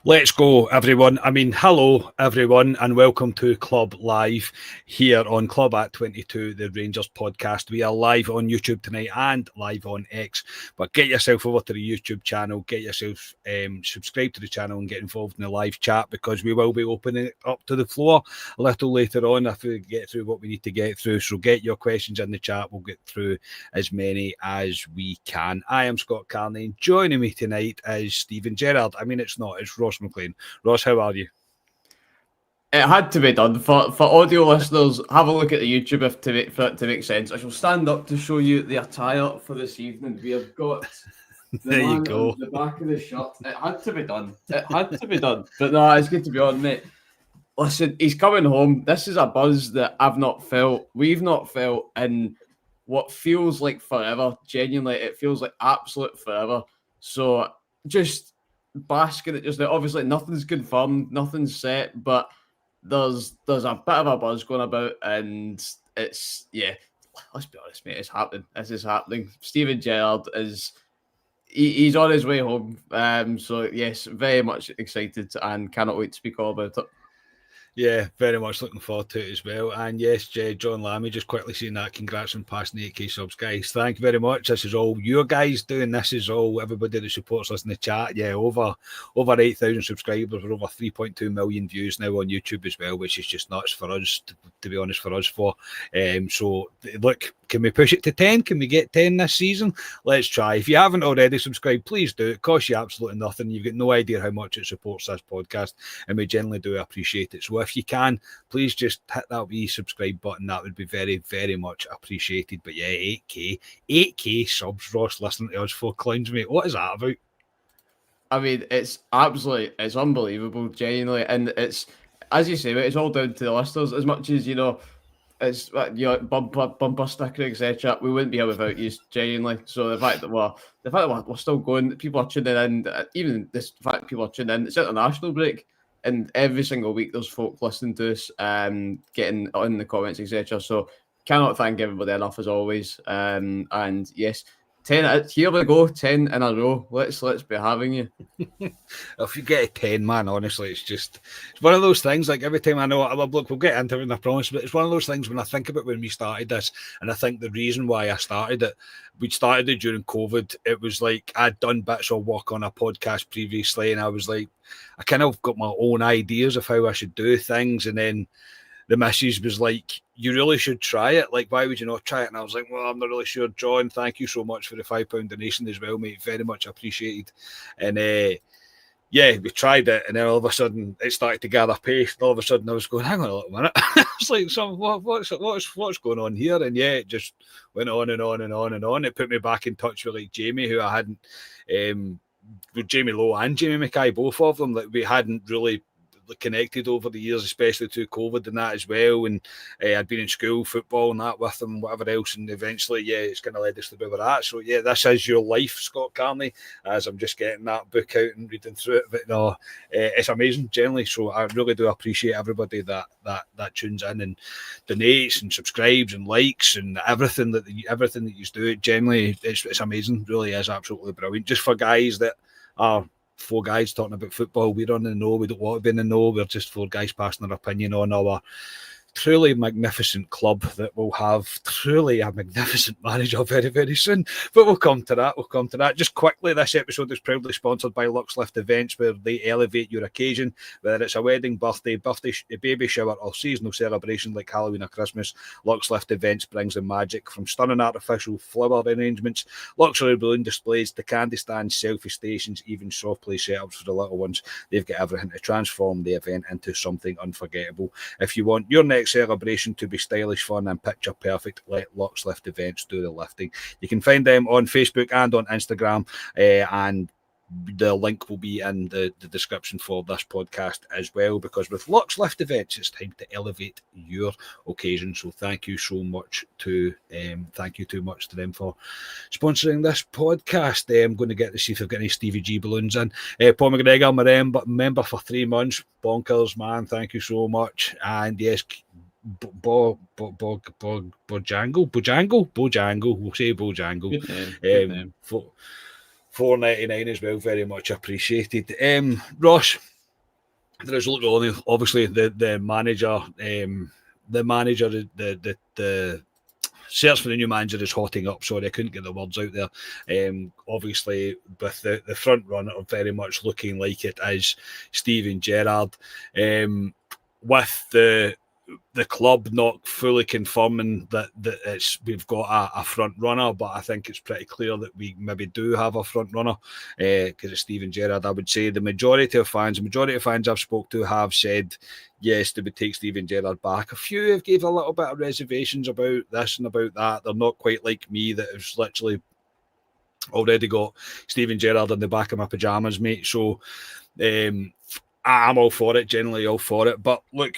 Let's go, everyone. Hello, everyone, and welcome to Club Live here on Club at 22, the Rangers podcast. We are live on YouTube tonight and live on X. But get yourself over to the YouTube channel, get yourself subscribed to the channel and get involved in the live chat, because we will be opening it up to the floor a little later on if we get through what we need to get through. So get your questions in the chat. We'll get through as many as we can. I am Scott Carney. Joining me tonight is Stephen Gerrard. It's Ross McLean. Ross, how are you? It had to be done. For audio listeners, have a look at the YouTube for it to make sense. I shall stand up to show you the attire for this evening. We have got there you go. The back of the shirt. It had to be done. But no, it's good to be on, mate. Listen, he's coming home. This is a buzz that we've not felt in what feels like forever. Genuinely, it feels like absolute forever. So just basking it just now. Obviously, nothing's confirmed, nothing's set, but there's a bit of a buzz going about, and it's let's be honest, mate, it's happening. This is happening. Stephen Gerrard he's on his way home. So yes, very much excited and cannot wait to speak all about it. Yeah, very much looking forward to it as well. And yes, John Lammy, just quickly saying that, congrats on passing 8k subs, guys. Thank you very much. This is all you guys doing. This is all everybody that supports us in the chat. Yeah, over 8,000 subscribers. We're over 3.2 million views now on YouTube as well, which is just nuts for us, to be honest, for us. So, look, can we push it to 10? Can we get 10 this season? Let's try. If you haven't already subscribed, please do. It costs you absolutely nothing. You've got no idea how much it supports this podcast, and we generally do appreciate it. So if you can, please just hit that wee subscribe button. That would be very, very much appreciated. But yeah, 8k subs, Ross, listening to us for clowns, mate. What is that about? I mean, it's unbelievable, genuinely. And it's, as you say, it's all down to the listeners. As much as, it's bumper sticker, etc. We wouldn't be here without you, genuinely. So the fact that we're still going, people are tuning in. Even the fact that people are tuning in, it's international break, and every single week there's folk listening to us, getting on the comments, etc. So cannot thank everybody enough as always. And yes, 10. Here we go, 10 in a row. Let's be having you. If you get a 10, man, honestly, it's one of those things. Like every time I know, look, we'll get into it, I promise, but it's one of those things when I think about when we started this, and I think the reason why I started it, we started it during COVID. It was like I'd done bits of work on a podcast previously, and I was like, I kind of got my own ideas of how I should do things, and then the missus was like, you really should try it. Like, why would you not try it? And I was like, well, I'm not really sure. John, thank you so much for the £5 donation as well, mate. Very much appreciated. And we tried it, and then all of a sudden it started to gather pace. And all of a sudden I was going, hang on a little minute. I was like, what's going on here? And yeah, it just went on and on and on and on. It put me back in touch with like Jamie, who I hadn't, with Jamie Lowe and Jamie Mackay, both of them, that we hadn't really connected over the years, especially through COVID and that as well. And I'd been in school football and that with them and whatever else, and eventually it's kind of led us to where we're at. So yeah, this is your life, Scott Carney, as I'm just getting that book out and reading through it. But no, it's amazing generally. So I really do appreciate everybody that tunes in and donates and subscribes and likes and everything that you do. Generally, it's amazing. It really is absolutely brilliant. Just for guys that are four guys talking about football, we're on the know, we don't want to be in the know, we're just four guys passing their opinion on our truly magnificent club that will have truly a magnificent manager very, very soon. But we'll come to that. Just quickly, this episode is proudly sponsored by Lux Lift Events, where they elevate your occasion, whether it's a wedding, birthday, baby shower, or seasonal celebration like Halloween or Christmas. Lux Lift Events brings the magic, from stunning artificial flower arrangements, luxury balloon displays, to candy stands, selfie stations, even soft play setups for the little ones. They've got everything to transform the event into something unforgettable. If you want your next celebration to be stylish, fun, and picture perfect, let Lux Lift Events do the lifting. You can find them on Facebook and on Instagram, and the link will be in the description for this podcast as well, because with Lux Lift Events, it's time to elevate your occasion. So thank you so much to them for sponsoring this podcast. I'm going to get to see if I've got any Stevie G balloons in. Paul McGregor, my member for 3 months. Bonkers, man. Thank you so much. And yes, Bojangle. We'll say Bojangle. Good name. $4.99 as well, very much appreciated. Ross, there is obviously the manager, the search for the new manager is hotting up. Sorry, I couldn't get the words out there. Obviously, with the front runner very much looking like it is Steven Gerrard, with the club not fully confirming that we've got a front runner, but I think it's pretty clear that we maybe do have a front runner because it's Steven Gerrard. I would say the majority of fans I've spoke to have said yes, they would take Steven Gerrard back. A few have gave a little bit of reservations about this and about that. They're not quite like me that has literally already got Steven Gerrard on the back of my pajamas, mate. So I'm all for it, generally all for it. But look,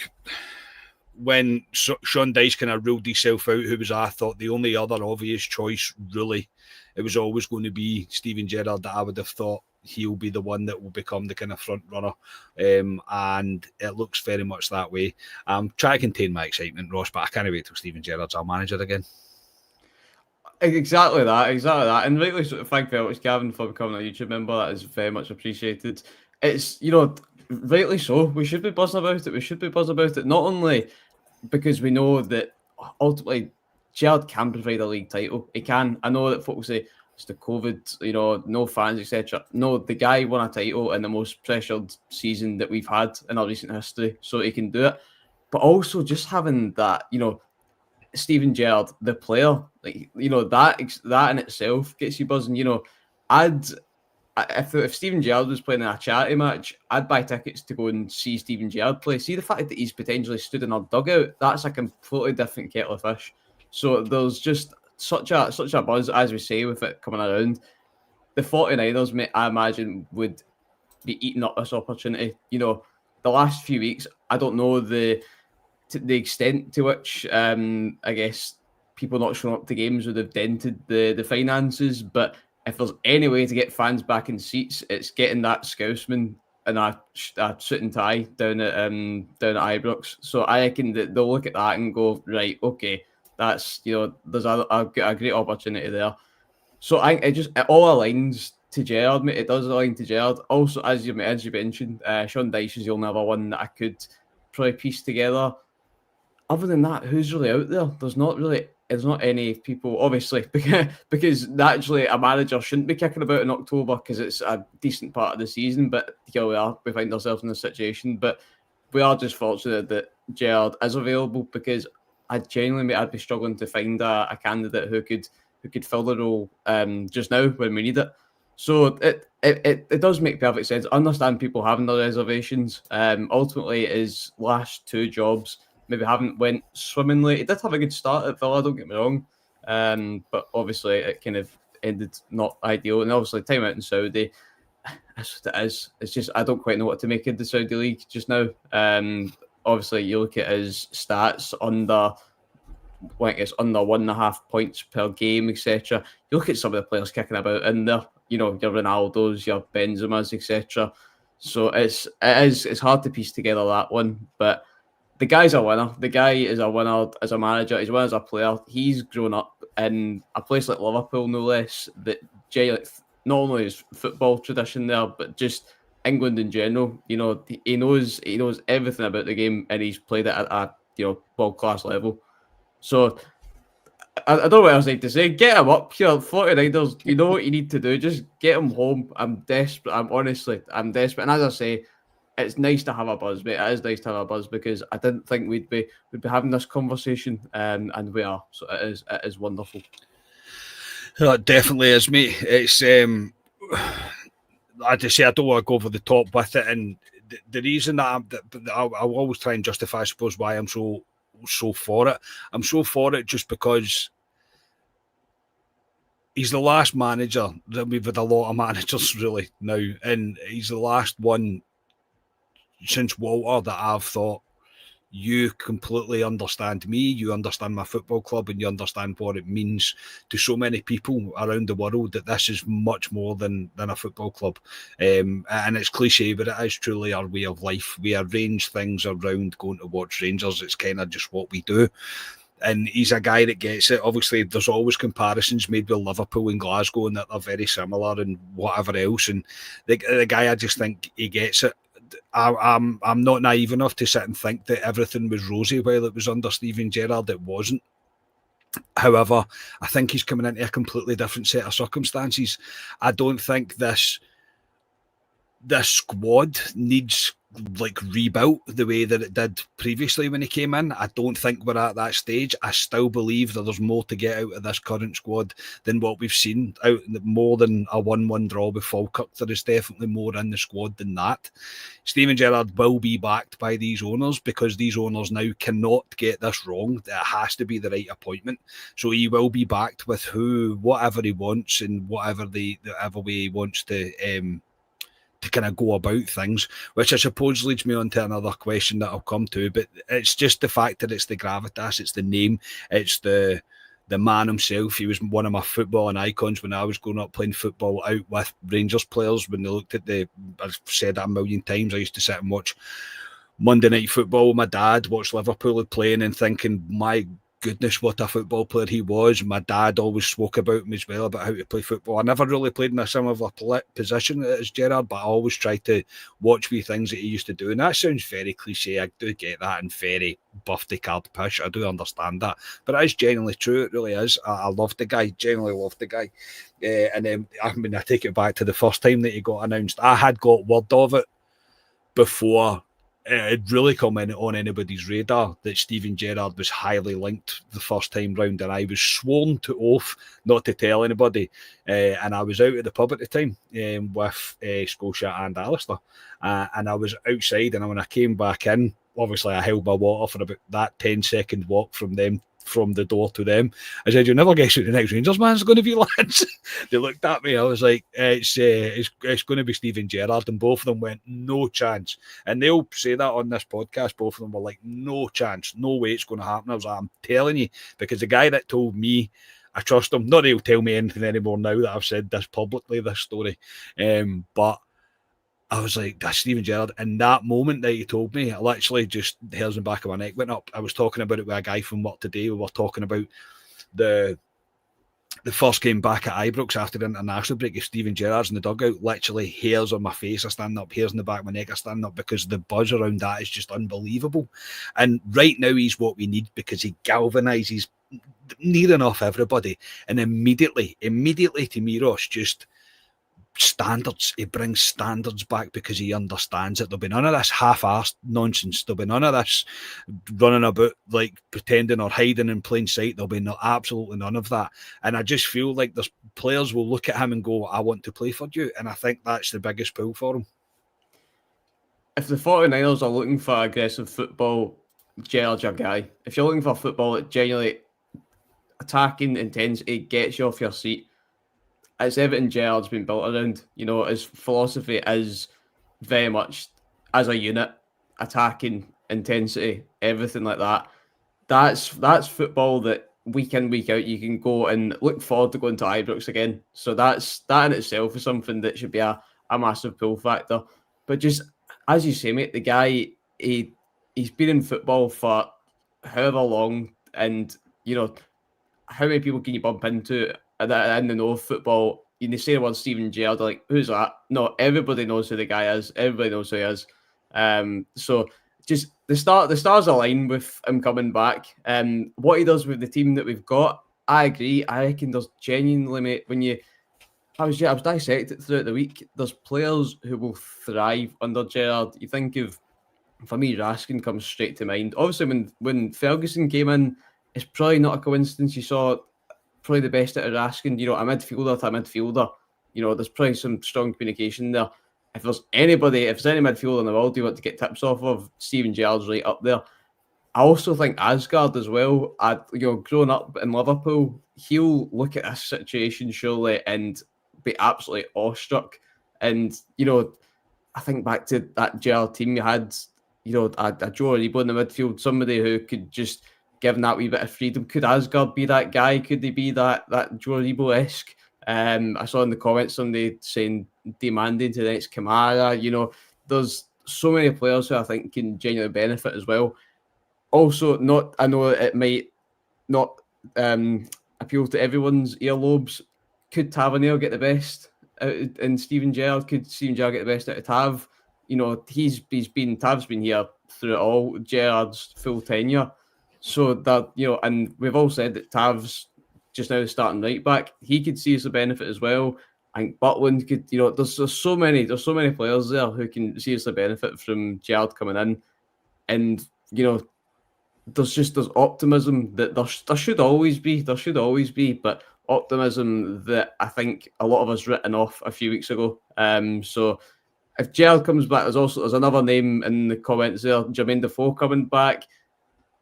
when Sean Dyche kind of ruled himself out, who was, I thought, the only other obvious choice, really, it was always going to be Steven Gerrard that I would have thought he'll be the one that will become the kind of front runner. And it looks very much that way. I'm trying to contain my excitement, Ross, but I can't wait till Steven Gerrard's our manager again. Exactly that. And rightly so, thank very much, Gavin, for becoming a YouTube member. That is very much appreciated. It's, rightly so. We should be buzzing about it. Not only because we know that ultimately Gerrard can provide a league title. He can. I know that folks say it's the COVID, no fans, etc. No, the guy won a title in the most pressured season that we've had in our recent history, so he can do it. But also just having that, Steven Gerrard, the player, that in itself gets you buzzing. If Steven Gerrard was playing in a charity match, I'd buy tickets to go and see Steven Gerrard play. See the fact that he's potentially stood in our dugout, that's a completely different kettle of fish. So there's just such a buzz, as we say, with it coming around. The 49ers, mate, I imagine, would be eating up this opportunity. The last few weeks, I don't know the extent to which, I guess, people not showing up to games would have dented the finances, but if there's any way to get fans back in seats, it's getting that Scousman in a suit and tie down at Ibrox. So I reckon that they'll look at that and go, right, okay, that's there's a great opportunity there. So it all aligns to Gerrard, mate. It does align to Gerrard. Also, as you mentioned, Sean Dyche is the only other one that I could probably piece together. Other than that, who's really out there? There's not any people, obviously, because naturally a manager shouldn't be kicking about in October because it's a decent part of the season, but here we find ourselves in this situation. But we are just fortunate that Gerrard is available, because I'd be struggling to find a candidate who could fill the role just now when we need it. So it does make perfect sense. I understand people having their reservations. Ultimately, his last two jobs maybe haven't went swimmingly. He did have a good start at Villa, don't get me wrong. But obviously it kind of ended not ideal. And obviously time out in Saudi, that's what it is. It's just, I don't quite know what to make of the Saudi League just now. Obviously you look at his stats under 1.5 points per game, etc. You look at some of the players kicking about in there, your Ronaldos, your Benzemas, etc. So it's hard to piece together that one, but the guy's a winner. The guy is a winner as a manager. He's a winner as a player. He's grown up in a place like Liverpool, no less, that not only is football tradition there, but just England in general. He knows everything about the game, and he's played it at a world-class level. So I don't know what else I need to say. Get him up here, 49ers. You know what you need to do. Just get him home. I'm desperate. I'm desperate. And as I say, it's nice to have a buzz, mate. It is nice to have a buzz, because I didn't think we'd be having this conversation, and we are. So it is wonderful. It definitely is, mate. It's I just say I don't want to go over the top with it, and the reason that I'll always try and justify, I suppose, why I'm so for it. I'm so for it just because he's the last manager that we've had a lot of managers really now, and he's the last one since Walter that I've thought, you completely understand me, you understand my football club, and you understand what it means to so many people around the world, that this is much more than a football club. And it's cliche, but it is truly our way of life. We arrange things around going to watch Rangers. It's kind of just what we do. And he's a guy that gets it. Obviously, there's always comparisons made with Liverpool and Glasgow, and that they're very similar and whatever else. And the guy, I just think he gets it. I'm not naive enough to sit and think that everything was rosy while it was under Steven Gerrard. It wasn't. However, I think he's coming into a completely different set of circumstances. I don't think this squad needs rebuilt the way that it did previously when he came in. I don't think we're at that stage. I still believe that there's more to get out of this current squad than what we've seen. More than a 1-1 draw with Falkirk. There is definitely more in the squad than that. Steven Gerrard will be backed by these owners because these owners now cannot get this wrong. It has to be the right appointment. So he will be backed with whatever he wants and whatever way he wants to kind of go about things, which I suppose leads me on to another question that I'll come to, but it's just the fact that it's the gravitas, it's the name, it's the man himself. He was one of my footballing icons when I was growing up playing football out with Rangers players. When they looked at I've said that a million times, I used to sit and watch Monday Night Football with my dad, watch Liverpool playing and thinking, my goodness, what a football player he was. My dad always spoke about him as well, about how to play football. I never really played in a similar position as Gerrard, but I always tried to watch wee things that he used to do. And that sounds very cliche. I do get that, and very birthday card push. I do understand that. But it is genuinely true. It really is. I love the guy, genuinely love the guy. And then, I take it back to the first time that he got announced. I had got word of it before it really come in on anybody's radar that Steven Gerrard was highly linked the first time round, and I was sworn to oath not to tell anybody. And I was out at the pub at the time with Scotia and Alistair, and I was outside, and when I came back in, obviously I held my water for about that 10-second walk from the door to them. I said, "You'll never guess who the next Rangers man's going to be, lads." They looked at me. I was like, it's going to be Steven Gerrard. And both of them went, "No chance." And they'll say that on this podcast. Both of them were like, "No chance. No way it's going to happen." I was like, "I'm telling you," because the guy that told me, I trust him. Not that he'll tell me anything anymore now that I've said this publicly, this story. But I was like, that's Steven Gerrard. And that moment that he told me, it literally just hairs in the back of my neck went up. I was talking about it with a guy from work today. We were talking about the first game back at Ibrox after the international break. If Steven Gerrard's in the dugout, literally hairs on my face are standing up, hairs in the back of my neck are standing up, because the buzz around that is just unbelievable. And right now he's what we need, because he galvanises near enough everybody. And immediately to me, Ross, just standards. He brings standards back because he understands it. There'll be none of this half-assed nonsense. There'll be none of this running about like pretending or hiding in plain sight. There'll be absolutely none of that. And I just feel like there's players will look at him and go, "I want to play for you." And I think that's the biggest pull for him. If the 49ers are looking for aggressive football, Gerrard's your guy. If you're looking for football that genuinely attacking intensity gets you off your seat, it's everything Gerrard's been built around. You know, his philosophy is very much as a unit, attacking, intensity, everything like that. That's football that week in, week out, you can go and look forward to going to Ibrox again. So that in itself is something that should be a massive pull factor. But just, as you say, mate, the guy, he's been in football for however long, and, you know, how many people can you bump into that in the know of football? You say the word Steven Gerrard, like, who's that? No, everybody knows who the guy is. Everybody knows who he is. So just the stars align with him coming back. What he does with the team that we've got, I agree. I reckon there's genuinely, mate, I was dissecting throughout the week. There's players who will thrive under Gerrard. You think of, for me, Raskin comes straight to mind. Obviously, when Ferguson came in, it's probably not a coincidence you saw probably the best out of Raskin, you know, a midfielder to a midfielder. You know, there's probably some strong communication there. If there's any midfielder in the world you want to get tips off of, Steven Gerrard's right up there. I also think Asgard as well. Growing up in Liverpool, he'll look at this situation surely and be absolutely awestruck. And, you know, I think back to that Gerrard team you had, you know, a Joe Aribo in the midfield, somebody who could just given that wee bit of freedom. Could Asgard be that guy? Could they be that Joe Aribo-esque? I saw in the comments somebody saying demanding to the next Kamara. You know, there's so many players who I think can genuinely benefit as well. Also, I know it might not appeal to everyone's earlobes. Could Tavernier get the best out in Steven Gerrard? Could Steven Gerrard get the best out of Tav? Tav's been here through it all, Gerrard's full tenure. So that, and we've all said that Tav's just now starting right back. He could see us a benefit as well. I think Butland could, there's so many players there who can see us a benefit from Gerrard coming in. And, there's optimism that there should always be, but optimism that I think a lot of us written off a few weeks ago. So if Gerrard comes back, there's another name in the comments there, Jermaine Defoe coming back.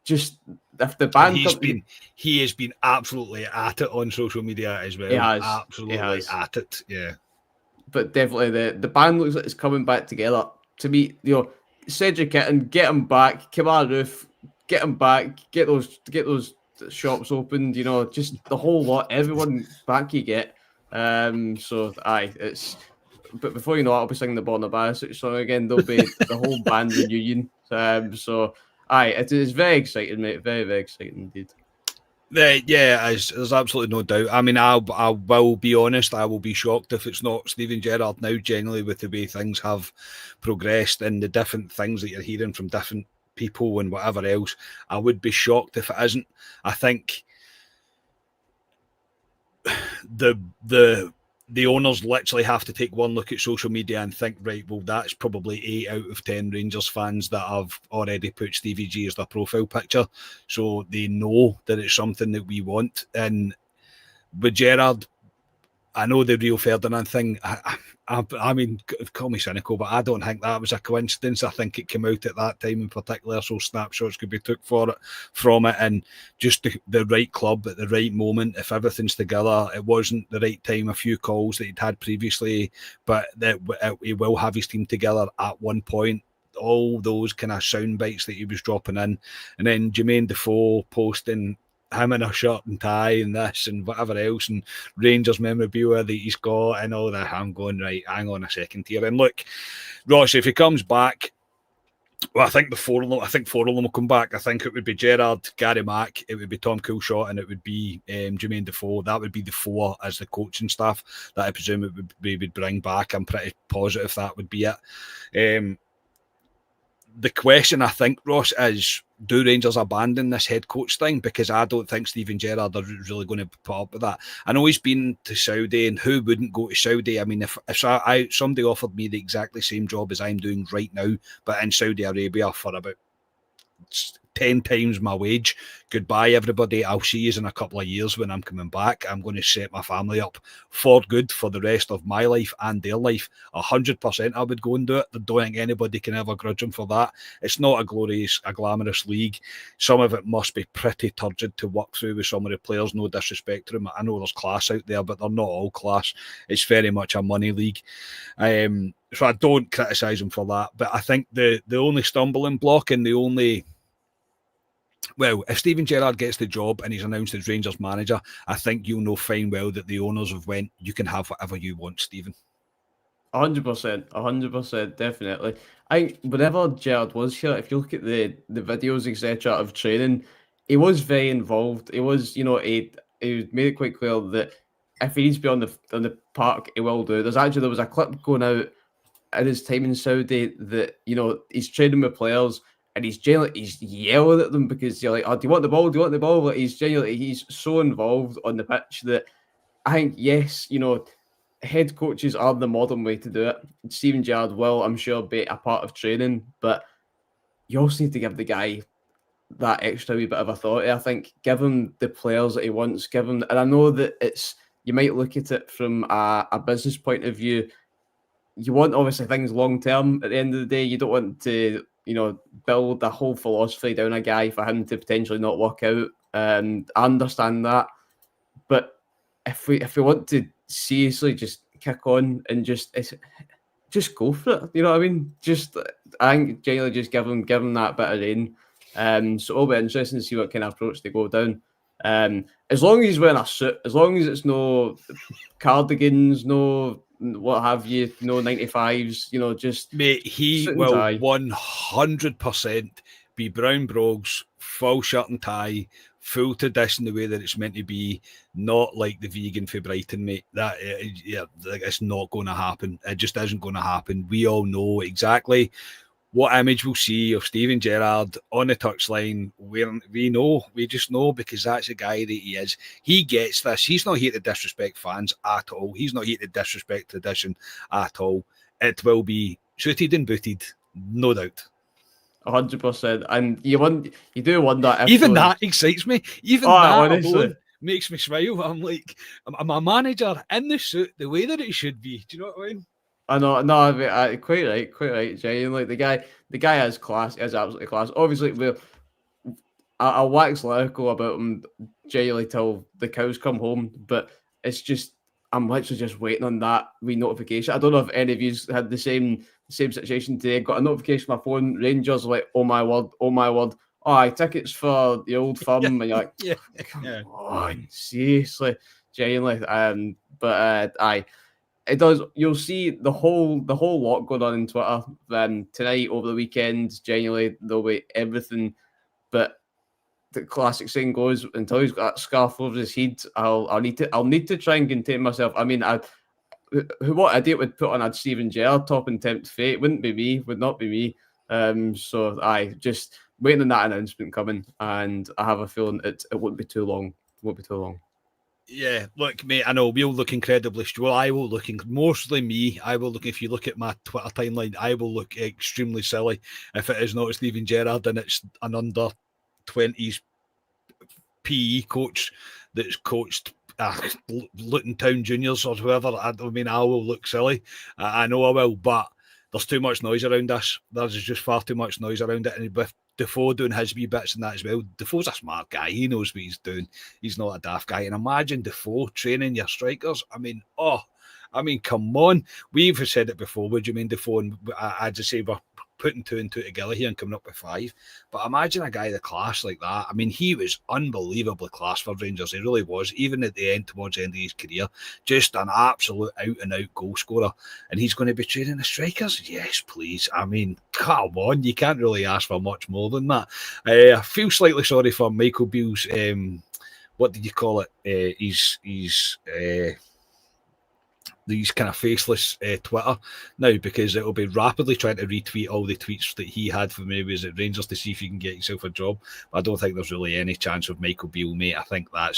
Just if the band, he has been absolutely at it on social media as well. He has absolutely at it, yeah. But definitely the band looks like it's coming back together. To me, Cedric Itten, get him back. Kemar Roof, get him back. Get those shops opened. Just the whole lot. Everyone back you get. So it's. But before you know it, I'll be singing the Born Barisic song again. There'll be the whole band reunion. So. It is very exciting, mate. Very, very exciting indeed. There's absolutely no doubt. I mean, I will be honest. I will be shocked if it's not Steven Gerrard now. Generally, with the way things have progressed and the different things that you're hearing from different people and whatever else, I would be shocked if it isn't. I think the owners literally have to take one look at social media and think, right, well, that's probably 8 out of 10 Rangers fans that have already put Stevie G as their profile picture. So they know that it's something that we want. And with Gerrard, I know the Rio Ferdinand thing. I mean, call me cynical, but I don't think that was a coincidence. I think it came out at that time in particular, so snapshots could be took from it, and just the right club at the right moment. If everything's together, it wasn't the right time. A few calls that he'd had previously, but that he will have his team together at one point. All those kind of sound bites that he was dropping in, and then Jermaine Defoe posting him in a shirt and tie and this and whatever else, and Rangers memorabilia that he's got and all that. I'm going, right, hang on a second here. And look, Ross, if he comes back, well, I think four of them will come back. I think it would be Gerrard, Gary Mack, it would be Tom Coulshott, and it would be Jermaine Defoe. That would be the four as the coaching staff that I presume we would bring back. I'm pretty positive that would be it. The question, I think, Ross, is do Rangers abandon this head coach thing? Because I don't think Steven Gerrard are really going to put up with that. I know he's been to Saudi, and who wouldn't go to Saudi? I mean, if somebody offered me the exactly same job as I'm doing right now, but in Saudi Arabia for about 10 times my wage, goodbye everybody, I'll see you in a couple of years when I'm coming back. I'm going to set my family up for good for the rest of my life and their life. 100% I would go and do it. I don't think anybody can ever grudge him for that. It's not a glamorous league. Some of it must be pretty turgid to work through with some of the players. No disrespect to them, I know there's class out there, but they're not all class. It's very much a money league. So I don't criticise him for that, but I think the only stumbling block and the only... Well, if Steven Gerrard gets the job and he's announced as Rangers manager, I think you'll know fine well that the owners have went, you can have whatever you want, Steven. 100%, definitely. I think whenever Gerrard was here, if you look at the videos, etc., of training, he was very involved. He was, he made it quite clear that if he needs to be on the park, he will do. There was a clip going out in his time in Saudi that, he's training with players, and he's yelling at them because you're like, oh, do you want the ball? Do you want the ball? But he's so involved on the pitch that I think, yes, head coaches are the modern way to do it. Steven Gerrard will, I'm sure, be a part of training, but you also need to give the guy that extra wee bit of authority. I think give him the players that he wants, and I know that you might look at it from a business point of view. You want, obviously, things long term. At the end of the day, you don't want to build a whole philosophy down a guy for him to potentially not work out. And I understand that. But if we want to seriously just kick on and just go for it, you know what I mean? I think generally just give him that bit of rain. So it'll be interesting to see what kind of approach they go down. As long as he's wearing a suit, as long as it's no cardigans, no what have you, no 95s, just... Mate, he will 100% be brown brogues, full shirt and tie, full to this in the way that it's meant to be, not like the vegan for Brighton, mate. That it's not going to happen. It just isn't going to happen. We all know exactly what image we'll see of Steven Gerrard on the touchline. We just know, because that's the guy that he is. He gets this. He's not here to disrespect fans at all. He's not here to disrespect tradition at all. It will be suited and booted, no doubt. 100%. And you do wonder if even that excites me. Even that honestly alone makes me smile. I'm like, I'm a manager in the suit the way that it should be. Do you know what I mean? I know, no, quite right, genuinely. The guy has class, is absolutely class. Obviously, I'll wax lyrical about him genuinely till the cows come home, but it's just, I'm literally just waiting on that re-notification. I don't know if any of you had the same situation today. Got a notification on my phone, Rangers, like, oh my word, oh, aye, tickets for the Old Firm, and you're like, come on, seriously, genuinely. But aye. It does. You'll see the whole lot going on in Twitter. Tonight, over the weekend, genuinely there'll be everything. But the classic saying goes, until he's got that scarf over his head, I'll need to try and contain myself. I mean, what idiot would put on a Steven Gerrard top and tempt fate? Would not be me. So I just waiting on that announcement coming, and I have a feeling it won't be too long. Yeah, look, mate, I know we'll look incredibly well. I will look, mostly me, I will look, if you look at my Twitter timeline, I will look extremely silly if it is not Steven Gerrard and it's an under-20s PE coach that's coached Luton Town Juniors or whoever. I mean, I will look silly. I know I will, but there's too much noise around this. There's just far too much noise around it. And with Defoe doing his wee bits and that as well, Defoe's a smart guy. He knows what he's doing. He's not a daft guy. And imagine Defoe training your strikers. I mean, come on. We've said it before. What do you mean, Defoe? And I just say we're putting 2 and 2 together here and coming up with 5. But imagine a guy the class like that. I mean, he was unbelievably class for Rangers. He really was. Even at the end, towards the end of his career, just an absolute out-and-out goal scorer. And he's going to be training the strikers? Yes, please. I mean, come on. You can't really ask for much more than that. I feel slightly sorry for Michael Beale's, what did you call it? These kind of faceless Twitter now, because it'll be rapidly trying to retweet all the tweets that he had for maybe was at Rangers to see if you can get yourself a job. But I don't think there's really any chance of Michael Beale, mate. I think that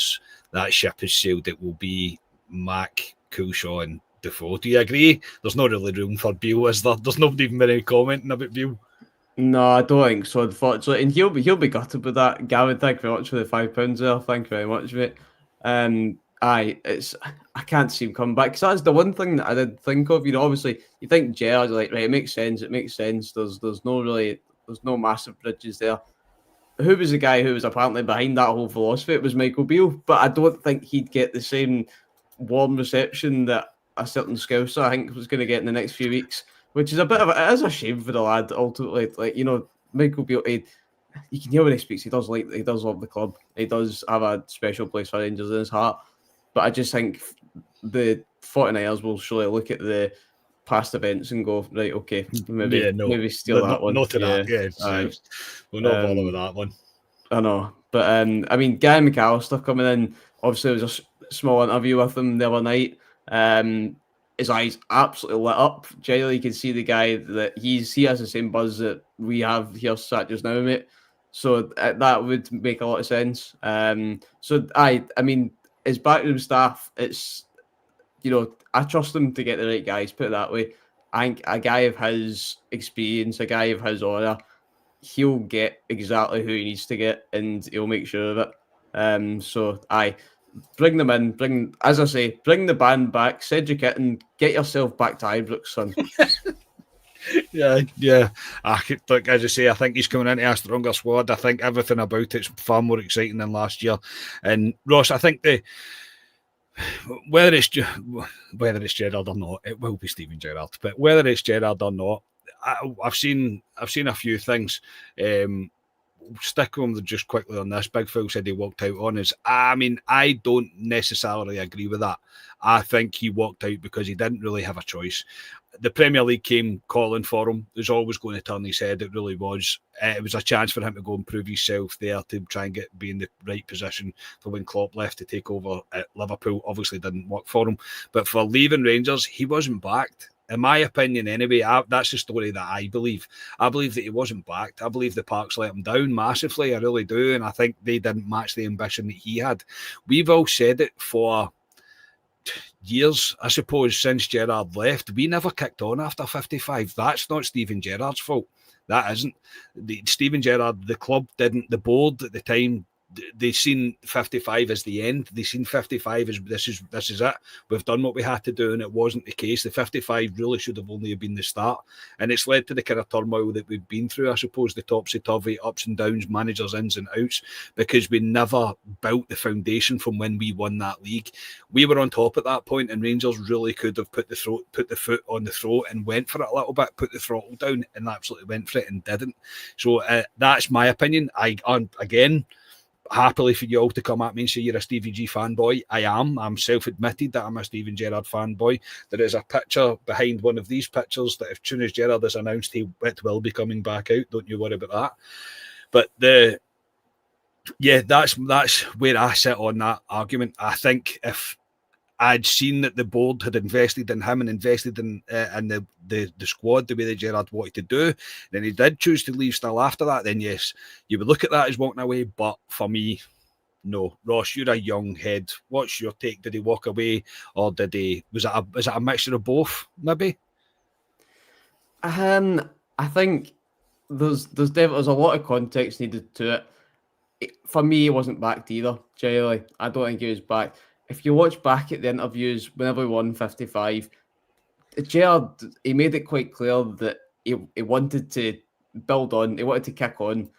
ship has sailed. It will be Mac, Coulshaw and Defoe. Do you agree? There's not really room for Beale, is there? There's nobody even been commenting about Beale. No, I don't think so, unfortunately. And he'll be gutted with that. Gavin, thank you very much for the £5 there. Thank you very much, mate. I can't see him coming back, because that's the one thing that I did think of. You know, obviously you think Gerrard, like, right, it makes sense. There's no massive bridges there. Who was the guy who was apparently behind that whole philosophy? It was Michael Beale, but I don't think he'd get the same warm reception that a certain Scouser I think was going to get in the next few weeks, which is it is a shame for the lad ultimately. Like, you know, Michael Beale, you can hear when he speaks, he does love the club. He does have a special place for Rangers in his heart. But I just think the 49ers will surely look at the past events and go, right, okay, maybe steal that one. Not to that, we'll not bother with that one. I know. But, I mean, Guy McAllister coming in, obviously there was a small interview with him the other night. His eyes absolutely lit up. Genuinely, you can see the guy that he has the same buzz that we have here sat just now, mate. So that would make a lot of sense. I mean, his backroom staff, it's, you know, I trust them to get the right guys, put it that way. I think a guy of his experience, a guy of his aura, he'll get exactly who he needs to get, and he'll make sure of it. Bring them in, bring the band back, Cedric Itten, get yourself back to Ibrox, son. Yeah. Like, as I say, I think he's coming into a stronger squad. I think everything about it's far more exciting than last year. And Ross, I think whether it's Gerrard or not, it will be Steven Gerrard. But whether it's Gerrard or not, I've seen a few things. Stick with him just quickly on this. Big Phil said he walked out on us. I mean, I don't necessarily agree with that. I think he walked out because he didn't really have a choice. the Premier League came calling for him. It was always going to turn his head. It really was. It was a chance for him to go and prove himself there, to try and be in the right position for when Klopp left to take over at Liverpool. Obviously didn't work for him. But for leaving Rangers, he wasn't backed. In my opinion, anyway, that's the story that I believe. I believe that he wasn't backed. I believe the Parks let him down massively. I really do. And I think they didn't match the ambition that he had. We've all said it for years, I suppose, since Gerrard left. We never kicked on after 55. That's not Steven Gerrard's fault. That isn't. Steven Gerrard, the club didn't, the board at the time, they seen 55 as the end. They seen 55 as this is it. We've done what we had to do, and it wasn't the case. The 55 really should have only been the start, and it's led to the kind of turmoil that we've been through. I suppose the topsy-turvy, ups and downs, managers ins and outs, because we never built the foundation from when we won that league. We were on top at that point, and Rangers really could have put the foot on the throat and went for it a little bit, put the throttle down, and absolutely went for it and didn't. So that's my opinion. Again, happily for you all to come at me and say you're a Stevie G fanboy. I am. I'm self-admitted that I'm a Steven Gerrard fanboy. There is a picture behind one of these pictures that, as soon as Gerrard has announced it will be coming back out, don't you worry about that. But that's where I sit on that argument. I think if I'd seen that the board had invested in him and invested in the squad the way that Gerrard wanted to do, then he did choose to leave still after that, then yes, you would look at that as walking away. But for me, no. Ross, you're a young head. What's your take? Did he walk away, or was it a mixture of both, maybe? I think there's a lot of context needed to it. For me, he wasn't backed either, generally. I don't think he was backed. If you watch back at the interviews, whenever we won 55, Gerrard, he made it quite clear that he wanted to build on, he wanted to kick on.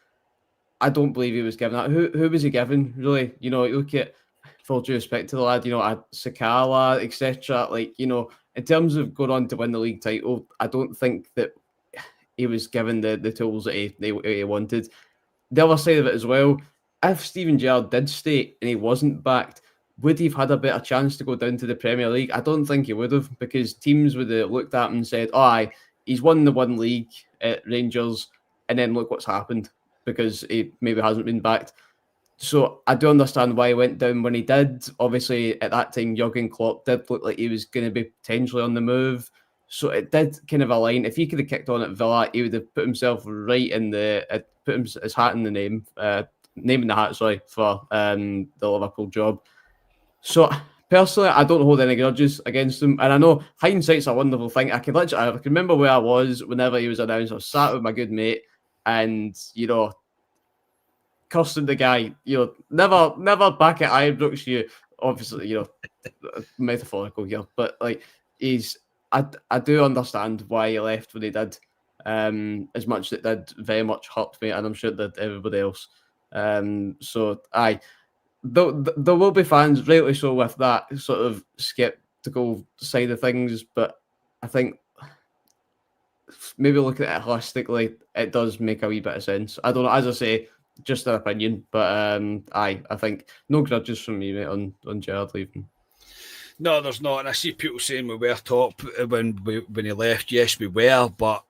I don't believe he was given that. Who was he given, really? You look at, full due respect to the lad, Sakala, etc. In terms of going on to win the league title, I don't think that he was given the tools that he wanted. The other side of it as well, if Steven Gerrard did stay and he wasn't backed, would he have had a better chance to go down to the Premier League? I don't think he would have, because teams would have looked at him and said, he's won the one league at Rangers, and then look what's happened, because he maybe hasn't been backed. So I do understand why he went down when he did. Obviously, at that time, Jurgen Klopp did look like he was going to be potentially on the move. So it did kind of align. If he could have kicked on at Villa, he would have put himself right in put his hat in the name in the hat, for the Liverpool job. So personally, I don't hold any grudges against him, and I know hindsight's a wonderful thing. I can remember where I was whenever he was announced. I was sat with my good mate, and cursing the guy. Never back at Ibrox. Obviously, metaphorical here, but I do understand why he left when he did. As much as it did very much hurt me, and I'm sure it did everybody else. There will be fans, rightly so, with that sort of skeptical side of things, but I think maybe looking at it holistically, it does make a wee bit of sense. I don't know, as I say, just an opinion, but I think no grudges from me, mate, on Gerrard leaving. No, there's not, and I see people saying we were top when he left. Yes, we were, but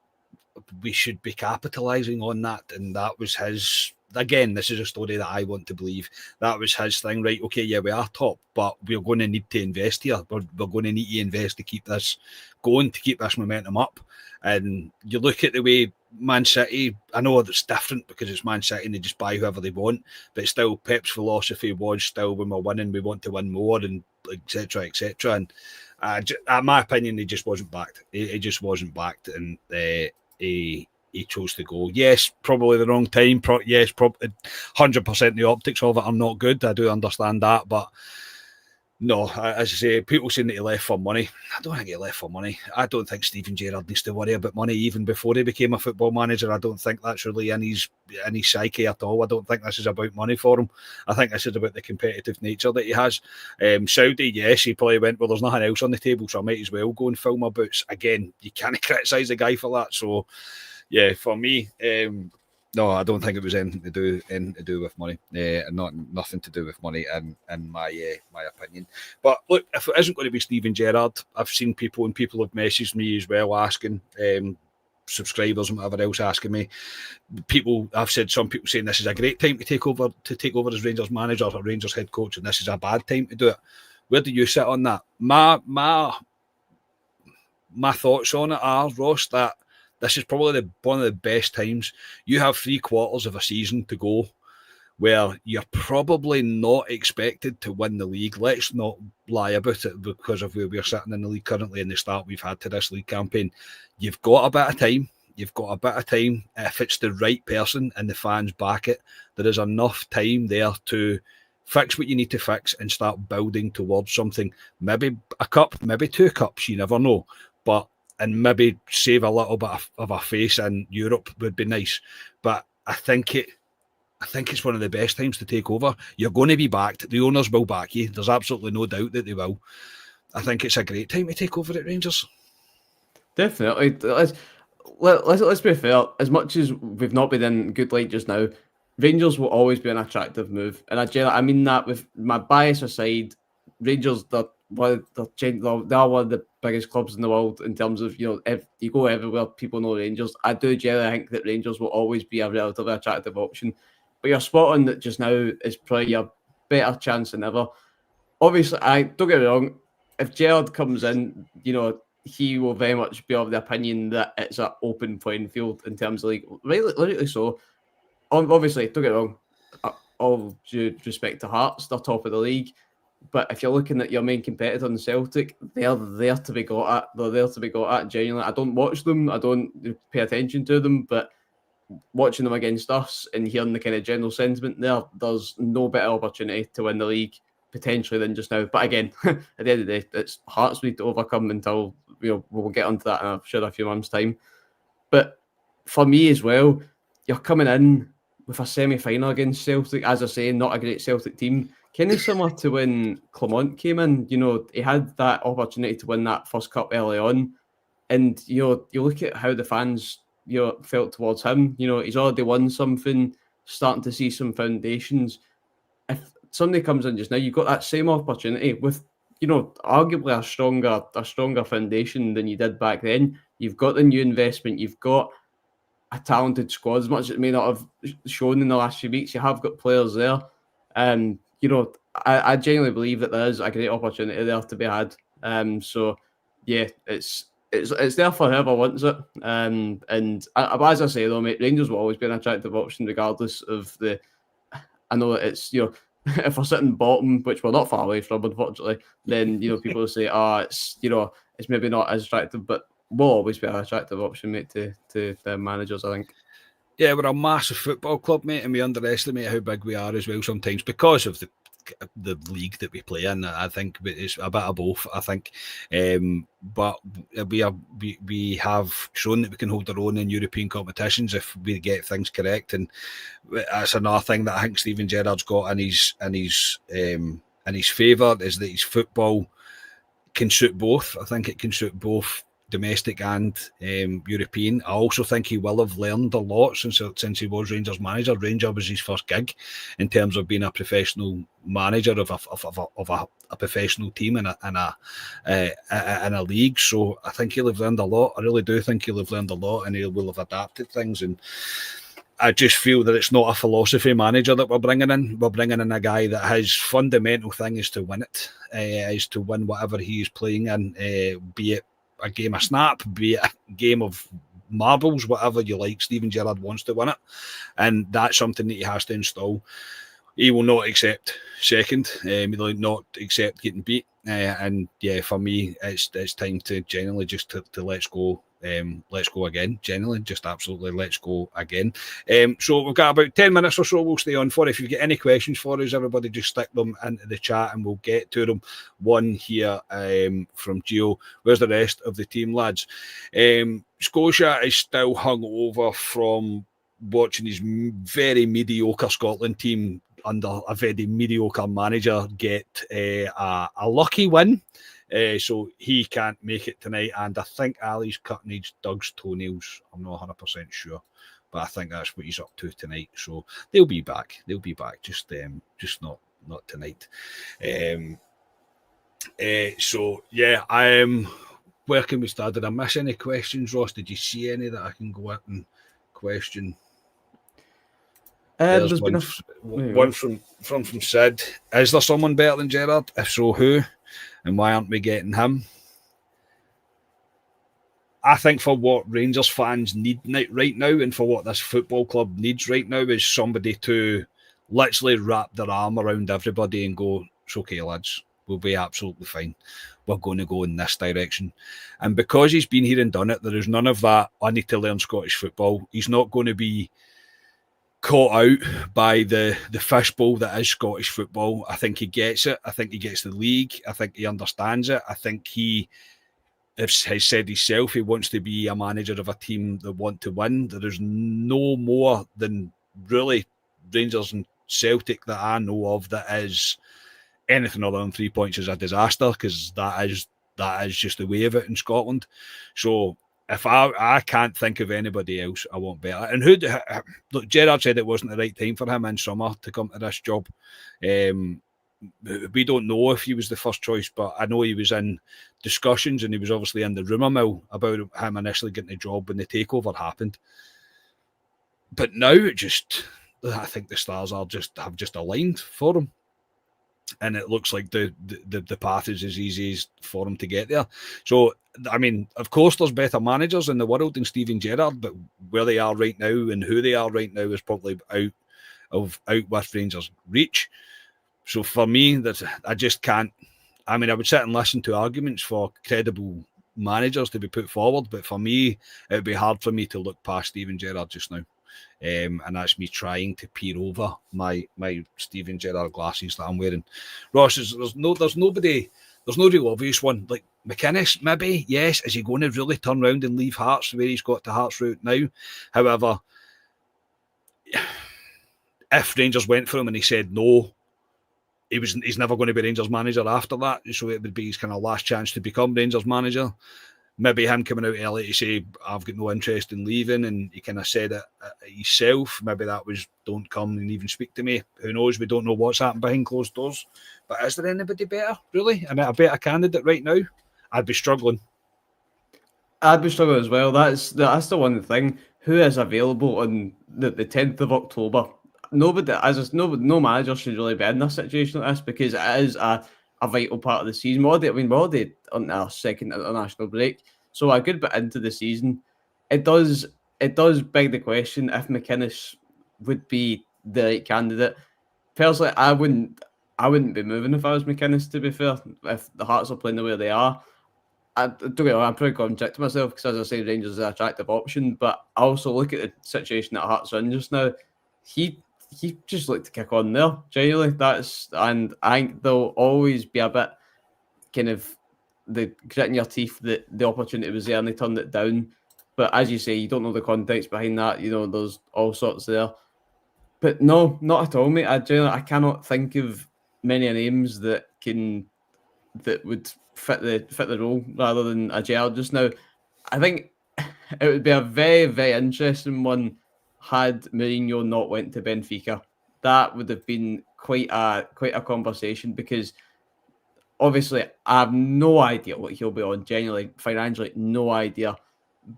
we should be capitalising on that, and that was his. Again, this is a story that I want to believe. That was his thing, right? Okay, yeah, we are top, but we're going to need to invest here. We're going to need to invest to keep this going, to keep this momentum up. And you look at the way Man City, I know that's different because it's Man City and they just buy whoever they want, but still Pep's philosophy was still, when we're winning, we want to win more, and etc. etc. And in my opinion, he just wasn't backed. He just wasn't backed, and he chose to go. Yes, probably the wrong time. Yes, 100% the optics of it are not good. I do understand that, but no, as I say, people saying that he left for money. I don't think he left for money. I don't think Steven Gerrard needs to worry about money even before he became a football manager. I don't think that's really in his psyche at all. I don't think this is about money for him. I think this is about the competitive nature that he has. Saudi, yes, he probably went, well, there's nothing else on the table, so I might as well go and fill my boots. Again, you can't criticise the guy for that. So, yeah, for me, No, I don't think it was anything to do with money. Nothing to do with money, in my opinion. But look, if it isn't going to be Steven Gerrard, I've seen people have messaged me as well asking, subscribers and whatever else asking me. Some people saying this is a great time to take over as Rangers manager or Rangers head coach, and this is a bad time to do it. Where do you sit on that? My thoughts on it are, Ross, that this is probably one of the best times. You have 3/4 of a season to go where you're probably not expected to win the league. Let's not lie about it because of where we're sitting in the league currently and the start we've had to this league campaign. You've got a bit of time. If it's the right person and the fans back it, there is enough time there to fix what you need to fix and start building towards something. Maybe a cup, maybe 2 cups, you never know. And maybe save a little bit of a face in Europe would be nice. But I think it's one of the best times to take over. You're going to be backed. The owners will back you. There's absolutely no doubt that they will. I think it's a great time to take over at Rangers. Definitely. Let's be fair. As much as we've not been in good light just now, Rangers will always be an attractive move. And I mean that with my bias aside, Rangers, they are one of the biggest clubs in the world in terms of, if you go everywhere, people know Rangers. I do generally think that Rangers will always be a relatively attractive option. But you're spot on that just now is probably a better chance than ever. Obviously, don't get me wrong, if Gerrard comes in, he will very much be of the opinion that it's an open playing field in terms of league. Rightly so. Obviously, don't get me wrong, all due respect to Hearts, they're top of the league. But if you're looking at your main competitor in Celtic, they're there to be got at. They're there to be got at, genuinely. I don't watch them. I don't pay attention to them. But watching them against us and hearing the kind of general sentiment there's no better opportunity to win the league, potentially, than just now. But again, at the end of the day, it's Hearts we need to overcome until we'll get onto that in a few months' time. But for me as well, you're coming in with a semi-final against Celtic. As I say, not a great Celtic team. Kind of similar to when Clement came in. He had that opportunity to win that first cup early on. And, you look at how the fans, felt towards him. He's already won something, starting to see some foundations. If somebody comes in just now, you've got that same opportunity with, arguably a stronger foundation than you did back then. You've got the new investment. You've got a talented squad. As much as it may not have shown in the last few weeks, you have got players there. I genuinely believe that there is a great opportunity there to be had. So yeah, it's there for whoever wants it. And as I say though, mate, Rangers will always be an attractive option regardless of the. I know that it's if we're sitting bottom, which we're not far away from, unfortunately, then people will say, it's maybe not as attractive, but will always be an attractive option, mate, to managers, I think. Yeah, we're a massive football club, mate, and we underestimate how big we are as well sometimes because of the league that we play in. I think it's a bit of both. I think, but we have shown that we can hold our own in European competitions if we get things correct, and that's another thing that I think Steven Gerrard's got in his favour is that his football can suit both. I think it can suit both domestic and European. I also think he will have learned a lot since he was Rangers manager. Rangers was his first gig in terms of being a professional manager of a professional team in a league. So I think he'll have learned a lot. I really do think he'll have learned a lot, and he will have adapted things. And I just feel that it's not a philosophy manager that we're bringing in. We're bringing in a guy that his fundamental thing is to win it, is to win whatever he is playing in, be it a game of snap, be it a game of marbles, whatever you like. Steven Gerrard wants to win it, and that's something that he has to install. He will not accept second. He will not accept getting beat. And yeah, for me, it's time to generally just to let's go. Let's go again. Generally, just absolutely let's go again. So we've got about 10 minutes or so we'll stay on for. If you get any questions for us, everybody just stick them into the chat and we'll get to them. One here from Gio. Where's the rest of the team, lads? Scotia is still hung over from watching his very mediocre Scotland team under a very mediocre manager get a lucky win. So he can't make it tonight, and I think Ali's cutting Doug's toenails. I'm not 100% sure, but I think that's what he's up to tonight. So they'll be back. Just not tonight. So yeah, where can we start? Did I miss any questions, Ross? Did you see any that I can go out and question? There's one from Sid. Is there someone better than Gerrard? If so, who? And why aren't we getting him? I think for what Rangers fans need right now, and for what this football club needs right now, is somebody to literally wrap their arm around everybody and go, it's okay, lads, we'll be absolutely fine. We're going to go in this direction. And because he's been here and done it, there is none of that, I need to learn Scottish football. He's not going to be caught out by the fishbowl that is Scottish football. I think he gets it. I think he gets the league. I think he understands it. I think he has said himself he wants to be a manager of a team that want to win. There is no more than really Rangers and Celtic that I know of that is anything other than 3 points is a disaster, because that is just the way of it in Scotland. So if I can't think of anybody else I want better. And look, Gerrard said it wasn't the right time for him in summer to come to this job. We don't know if he was the first choice, but I know he was in discussions, and he was obviously in the rumour mill about him initially getting the job when the takeover happened. But now I think the stars have just aligned for him. And it looks like the path is as easy as for him to get there. So, I mean, of course, there's better managers in the world than Steven Gerrard, but where they are right now and who they are right now is probably out with Rangers' reach. So for me, that I just can't. I mean, I would sit and listen to arguments for credible managers to be put forward, but for me, it would be hard for me to look past Steven Gerrard just now. And that's me trying to peer over my Steven Gerrard glasses that I'm wearing. Ross, there's no real obvious one. Like McInnes, maybe, yes. Is he going to really turn around and leave Hearts where he's got to Hearts route now? However, if Rangers went for him and he said no, he's never going to be Rangers manager after that. So it would be his kind of last chance to become Rangers manager. Maybe him coming out early to say, I've got no interest in leaving, and he kind of said it himself. Maybe that was, don't come and even speak to me. Who knows? We don't know what's happened behind closed doors. But is there anybody better, really? I mean, a better candidate right now? I'd be struggling. I'd be struggling as well. That's the one thing. Who is available on the 10th of October? Nobody, no manager should really be in a situation like this, because it is a vital part of the season. We're already on our second international break, so a good bit into the season. It does beg the question if McInnes would be the right candidate. Personally, I wouldn't be moving if I was McInnes, to be fair, if the Hearts are playing the way they are. I'm probably going to contradict myself, because, as I say, Rangers is an attractive option, but I also look at the situation that Hearts are in just now. He just looked to kick on there, genuinely. And I think there'll always be a bit kind of the gritting your teeth that the opportunity was there and they turned it down. But as you say, you don't know the context behind that. You know, there's all sorts there. But no, not at all, mate. I cannot think of many names that would fit the role rather than a Gerrard just now. I think it would be a very, very interesting one had Mourinho not went to Benfica. That would have been quite a conversation, because obviously I have no idea what he'll be on, genuinely, financially, no idea.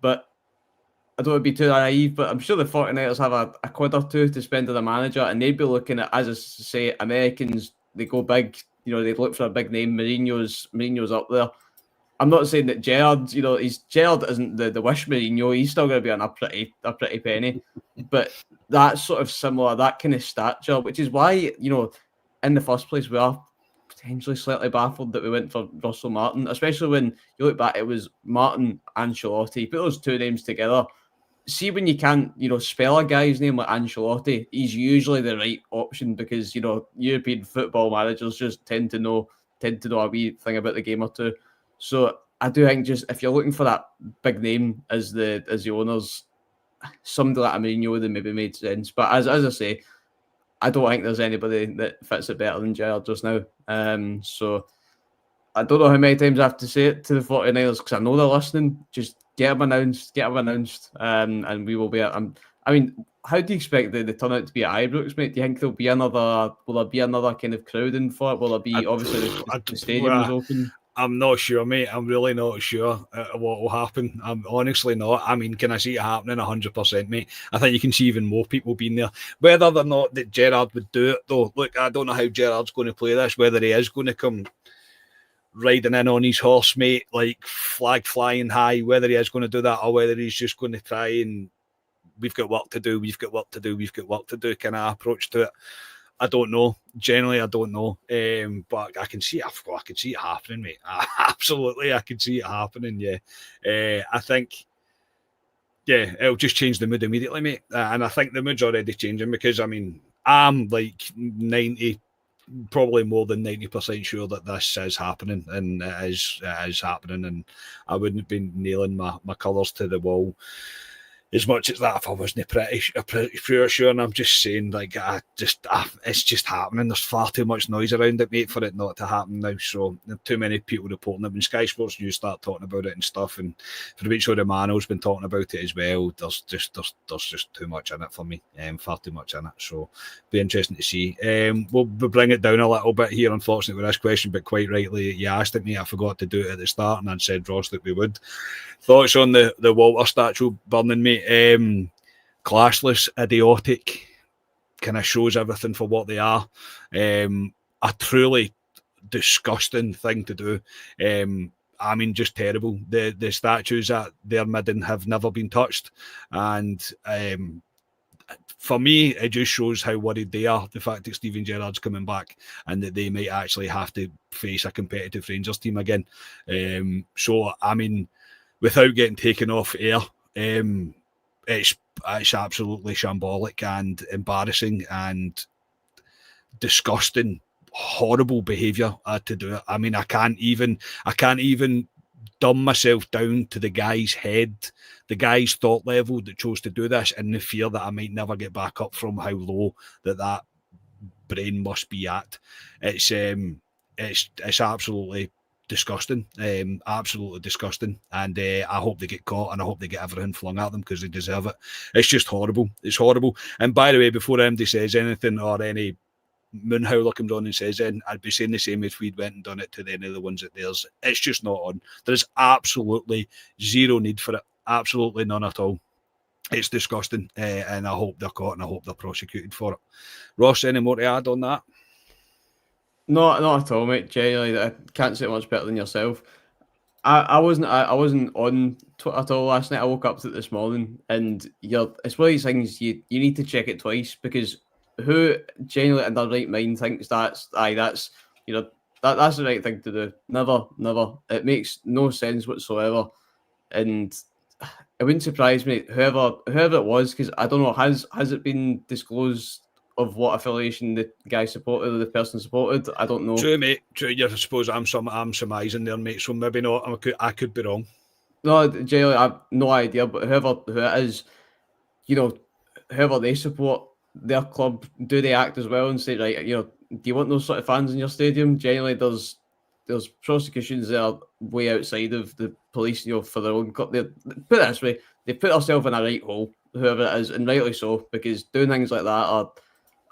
But I don't want to be too naive, but I'm sure the 49ers have a quid or two to spend on a manager, and they'd be looking at, as I say, Americans, they go big, they look for a big name. Mourinho's up there. I'm not saying that Gerrard, Gerrard isn't the wish Mourinho. He's still going to be on a pretty penny, but that's sort of similar, that kind of stature, which is why, in the first place, we are potentially slightly baffled that we went for Russell Martin, especially when you look back, it was Martin and Ancelotti. Put those two names together. See, when you can't, spell a guy's name like Ancelotti, he's usually the right option, because, European football managers just tend to know a wee thing about the game or two. So I do think, just if you're looking for that big name as the owners, somebody like Mourinho would have maybe made sense. But as I say, I don't think there's anybody that fits it better than Gerrard just now. So I don't know how many times I have to say it to the 49ers, because I know they're listening. Just get them announced, and we will be. I'm I mean, how do you expect the turnout to be at Ibrox, mate? Do you think will there be another kind of crowding for it? Will there be, obviously the stadium is open? I'm not sure, mate. I'm really not sure what will happen. I'm honestly not. I mean, can I see it happening 100%, mate? I think you can see even more people being there. Whether or not that Gerrard would do it, though, look, I don't know how Gerrard's going to play this, whether he is going to come riding in on his horse, mate, like flag flying high, whether he is going to do that or whether he's just going to try and we've got work to do kind of approach to it. I don't know. Generally, I don't know. But I can see it happening, mate. Absolutely, I can see it happening. Yeah. I think, it'll just change the mood immediately, mate. And I think the mood's already changing because, I mean, I'm like 90, probably more than 90% sure that this is happening, and it is happening. And I wouldn't be nailing my colours to the wall as much as that if I wasn't pretty sure. And I'm just saying, like, it's just happening. There's far too much noise around it, mate, for it not to happen now. So too many people reporting it. When Sky Sports News start talking about it and stuff, and Fabrizio Romano's been talking about it as well, there's just too much in it for me. Far too much in it. So be interesting to see. We'll bring it down a little bit here, unfortunately, with this question, but quite rightly you asked it, mate. I forgot to do it at the start, and I said, Ross, that we would. Thoughts on the Walter statue burning, mate? Classless, idiotic, kind of shows everything for what they are. A truly disgusting thing to do. I mean, just terrible. The statues at their midden have never been touched, and for me, it just shows how worried they are. The fact that Steven Gerrard's coming back and that they might actually have to face a competitive Rangers team again. So, I mean, without getting taken off air, it's absolutely shambolic and embarrassing and disgusting, horrible behaviour to do it. I mean, I can't even dumb myself down to the guy's head, the guy's thought level that chose to do this, and the fear that I might never get back up from how low that brain must be at. It's absolutely disgusting, absolutely disgusting, and I hope they get caught, and I hope they get everything flung at them because they deserve it. It's just horrible. It's horrible. And by the way, before MD says anything or any Moonhowler comes on and says anything, I'd be saying the same if we'd went and done it to any of the ones at theirs. It's just not on. There's absolutely zero need for it. Absolutely none at all. It's disgusting, and I hope they're caught and I hope they're prosecuted for it. Ross, any more to add on that? Not at all, mate. Genuinely, I can't say it much better than yourself. I wasn't on Twitter at all last night. I woke up to it this morning, and it's one of these things you need to check it twice, because who genuinely in their right mind thinks that's the right thing to do? Never. It makes no sense whatsoever, and it wouldn't surprise me whoever it was, because I don't know, has it been disclosed of what affiliation the guy supported or the person supported? I don't know. True, mate. True. I suppose I'm surmising there, mate. So maybe not. I could be wrong. No, genuinely, I've no idea. But who it is, whoever they support, their club, do they act as well and say, right, do you want those sort of fans in your stadium? Generally, there's prosecutions that are way outside of the police, for their own club. Put it this way, they put themselves in a right hole, whoever it is, and rightly so, because doing things like that are,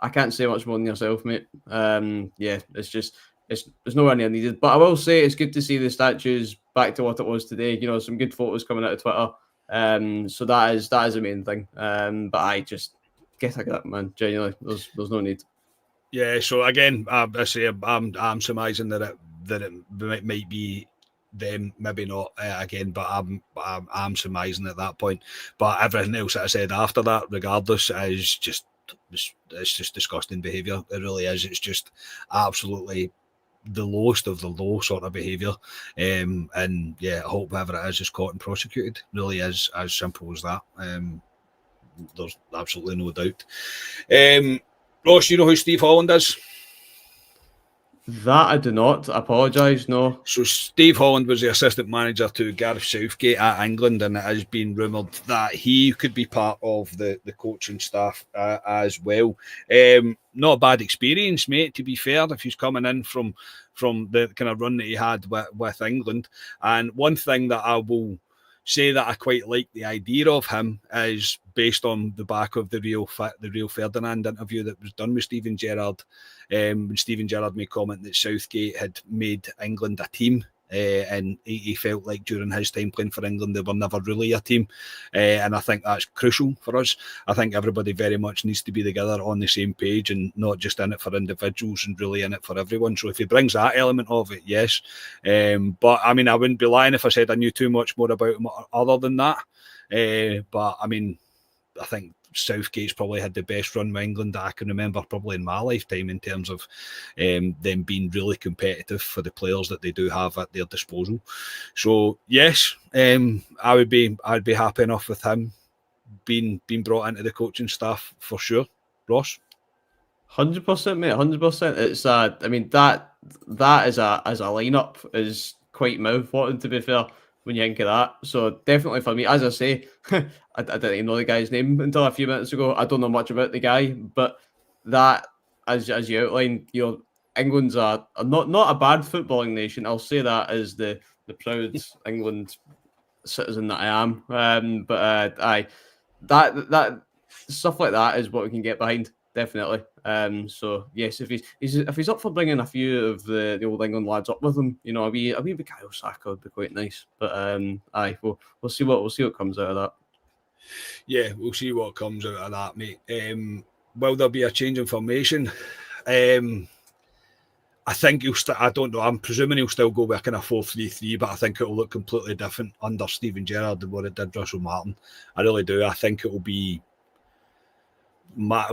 I can't say much more than yourself, mate. It's just, it's nowhere near needed. But I will say it's good to see the statues back to what it was today. Some good photos coming out of Twitter. So that is the main thing. But I just get like that, man. Genuinely, there's no need. Yeah. So again, I say I'm surmising that it might be them, maybe not again, but I'm surmising at that point. But everything else that I said after that, regardless, is just. It's just disgusting behaviour. It really is. It's just absolutely the lowest of the low sort of behaviour. And I hope whoever it is caught and prosecuted. Really is as simple as that. There's absolutely no doubt. Ross, you know who Steve Holland is? That I do not. I apologise, no. So Steve Holland was the assistant manager to Gareth Southgate at England, and it has been rumoured that he could be part of the coaching staff as well. Not a bad experience, mate, to be fair, if he's coming in from the kind of run that he had with England. And one thing that I will say that I quite like the idea of him is based on the back of the Rio Ferdinand interview that was done with Steven Gerrard. When Steven Gerrard made comment that Southgate had made England a team, and he felt like during his time playing for England they were never really a team, and I think that's crucial for us. I think everybody very much needs to be together on the same page and not just in it for individuals and really in it for everyone. So if he brings that element of it, yes, but I mean I wouldn't be lying if I said I knew too much more about him other than that, but I mean I think Southgate's probably had the best run with England that I can remember probably in my lifetime in terms of them being really competitive for the players that they do have at their disposal. So yes, I'd be happy enough with him being brought into the coaching staff for sure. Ross? 100%, mate. 100%. It's I mean that as a lineup is quite mouth-watering, to be fair, when you think of that. So definitely for me, as I say, I didn't even know the guy's name until a few minutes ago. I don't know much about the guy, but that, as you outlined, England's a not a bad footballing nation. I'll say that as the proud England citizen that I am. That stuff like that is what we can get behind, definitely. So yes, if he's up for bringing a few of the old England lads up with him, a wee Bukayo Saka would be quite nice. But we'll see what comes out of that. Yeah, we'll see what comes out of that, mate. Will there be a change in formation? I think he'll I don't know. I'm presuming he'll still go with a kind of 4-3-3, but I think it will look completely different under Steven Gerrard than what it did Russell Martin. I really do. I think it will be I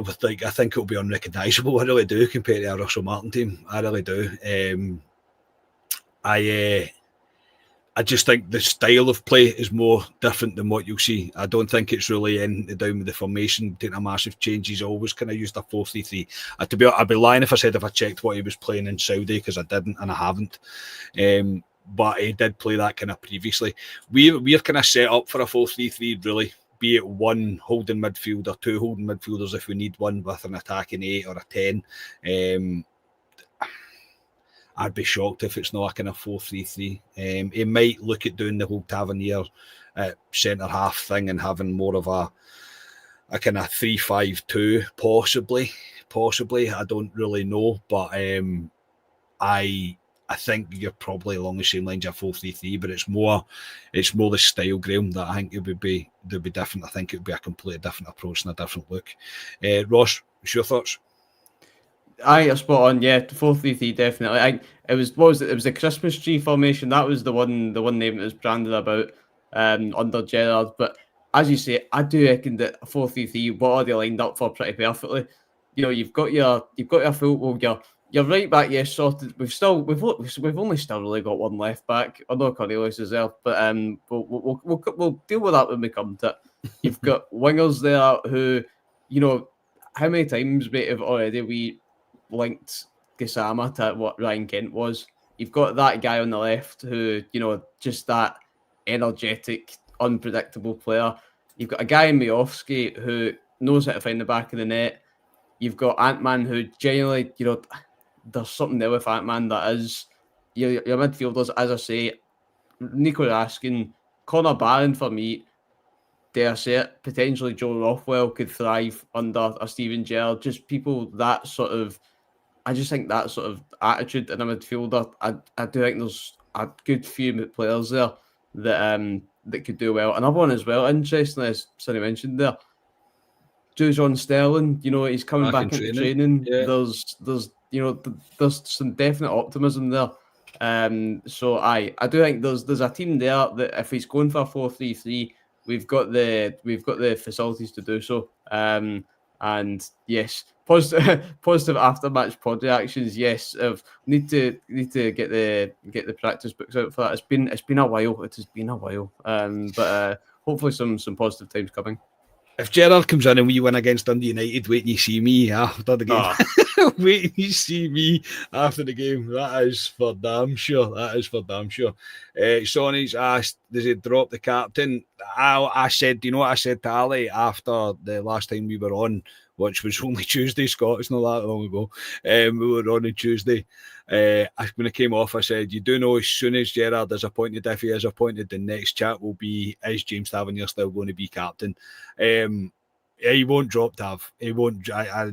think it'll be unrecognisable. I really do compared to a Russell Martin team. I really do. I just think the style of play is more different than what you'll see. I don't think it's really in down with the formation taking a massive change. He's always kind of used a 4-3-3. I'd be lying if I said if I checked what he was playing in Saudi, because I didn't and I haven't. But he did play that kind of previously. We're kind of set up for a 4-3-3 really. Be it one holding midfield or two holding midfielders if we need one with an attacking 8 or a 10. I'd be shocked if it's not a kind of 4-3-3. He might look at doing the whole Tavernier centre half thing and having more of a kind of 3-5-2, possibly. I don't really know, but I think you're probably along the same lines of 4-3-3, but it's more the style, Graham, that I think it would be different. I think it would be a completely different approach and a different look. Ross, what's your thoughts? You're spot on. Yeah, 4-3-3 definitely. It was the Christmas tree formation. That was the one name that was branded about under Gerrard. But as you say, I do reckon that 4-3-3, what are they lined up for pretty perfectly? You've got your full. You're right back. Yes, sorted. We've only still really got one left back. I know Cornelius is there, but we'll deal with that when we come to it. You've got wingers there who, how many times, mate, have already we linked Gassama to what Ryan Kent was? You've got that guy on the left who, just that energetic, unpredictable player. You've got a guy in Miovski who knows how to find the back of the net. You've got Ant-Man who genuinely, there's something there with Ant-Man that is your midfielders, as I say, Nico Raskin, Connor Barron for me, dare I say it, potentially Joe Rothwell could thrive under a Steven Gerrard. Just people that sort of, I just think that sort of attitude in a midfielder. I do think there's a good few players there that could do well. Another one as well, interestingly, as Sonny mentioned there, John Sterling. He's coming back into training. Yeah. There's some definite optimism there. So I do think there's a team there that if he's going for a 4-3-3, we've got the facilities to do so. And yes, positive after match pod reactions. Yes, need to get the practice books out for that. It's been a while. It has been a while. But hopefully some positive times coming. If Gerrard comes in and we win against Dundee United, wait and you see me after the game. Wait and you see me after the game. That is for damn sure. Sonny's asked, drop the captain? I said, you know what I said to Ali after the last time we were on, which was only Tuesday, Scott, it's not that long ago. We were on Tuesday. When it came off, I said, you do know as soon as Gerrard is appointed, if he is appointed, the next chat will be, is James Tavernier still going to be captain? He won't drop Tav. He won't. I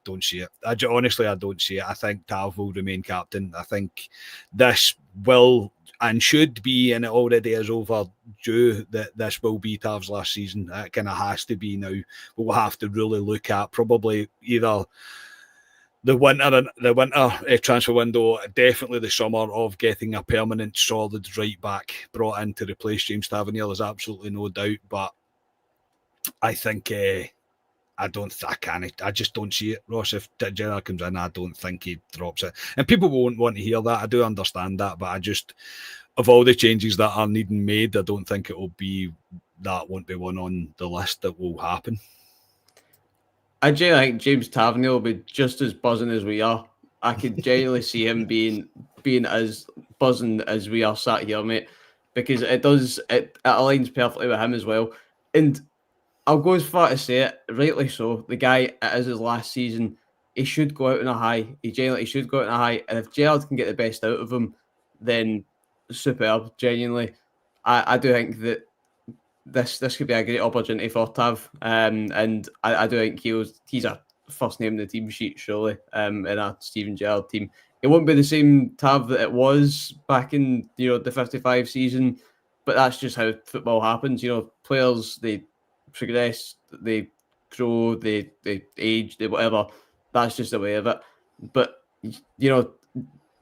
don't see it. Honestly, I don't see it. I think Tav will remain captain. I think this will and should be, and it already is overdue, that this will be Tav's last season. It kind of has to be now. We'll have to really look at probably either the winter transfer window, definitely the summer, of getting a permanent solid right back brought in to replace James Tavernier. There's absolutely no doubt, but I think I just don't see it, Ross. If Gerrard comes in, I don't think he drops it. And people won't want to hear that. I do understand that, but I just, of all the changes that are needing made, I don't think won't be one on the list that will happen. I genuinely think James Tavernier will be just as buzzing as we are. I could genuinely see him being as buzzing as we are sat here, mate, because it aligns perfectly with him as well. And I'll go as far to say it, rightly so. The guy, it is his last season. He should go out on a high. He should go out on a high. And if Gerrard can get the best out of him, then superb, genuinely. I do think that this could be a great opportunity for Tav. And I do think he's a first name in the team sheet, surely, in a Steven Gerrard team. It won't be the same Tav that it was back in the 55 season, but that's just how football happens. Players, they progress, they grow, they age, they whatever. That's just the way of it. But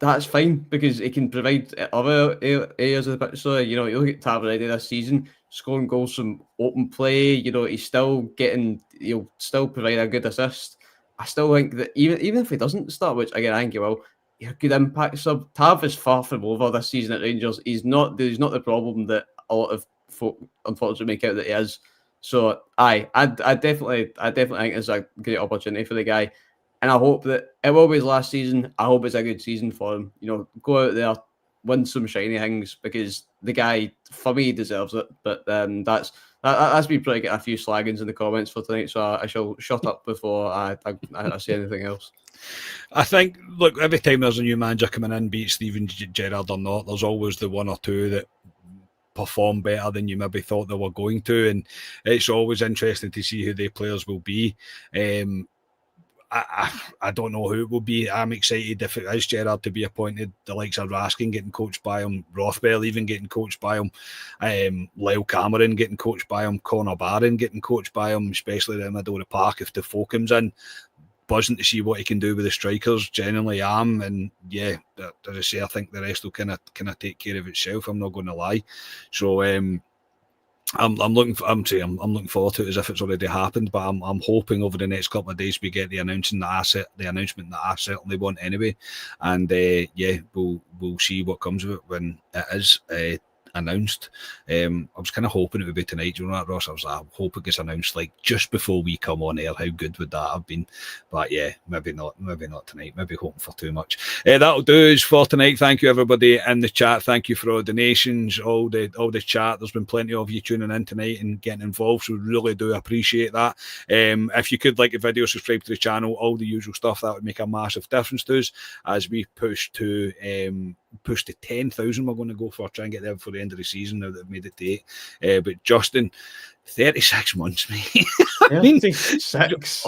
that's fine because he can provide other areas of the pitch. So you look at Tav already this season, scoring goals from open play. He's still he'll still provide a good assist. I still think that even if he doesn't start, which again I think he will, a good impact sub. Tav is far from over this season at Rangers. He's not the problem that a lot of folk unfortunately make out that he is. So I definitely think it's a great opportunity for the guy, and I hope that it will be his last season. I hope it's a good season for him. Go out there, win some shiny things, because the guy, for me, deserves it. But that's me probably getting a few slaggings in the comments for tonight, so I shall shut up before I say anything else. I think, look, every time there's a new manager coming in, be it Steven Gerrard or not, there's always the one or two that perform better than you maybe thought they were going to, and it's always interesting to see who the players will be. I don't know who it will be. I'm excited if it is Gerrard to be appointed. The likes of Raskin getting coached by him, Rothbell even getting coached by him, Lyle Cameron getting coached by him, Connor Barron getting coached by him, especially in the middle of the park if Defoe comes in. Buzzing to see what he can do with the strikers. Genuinely am, and yeah, as I say, I think the rest will kind of take care of itself. I'm not going to lie. So I'm looking forward to it as if it's already happened. But I'm hoping over the next couple of days we get the announcement that I certainly want anyway. And we'll see what comes of it when it is announced. I was kind of hoping it would be tonight. You know that, Ross? I hope it gets announced like just before we come on air. How good would that have been? But yeah, maybe not tonight. Maybe hoping for too much. That'll do us for tonight. Thank you everybody in the chat. Thank you for all the donations, all the chat. There's been plenty of you tuning in tonight and getting involved, so we really do appreciate that. If you could like the video, subscribe to the channel, all the usual stuff, that would make a massive difference to us as we push to 10,000. We're going to go for, try and get there before the end of the season now that we've made it to 8. But Justin, 36 months, mate. 36.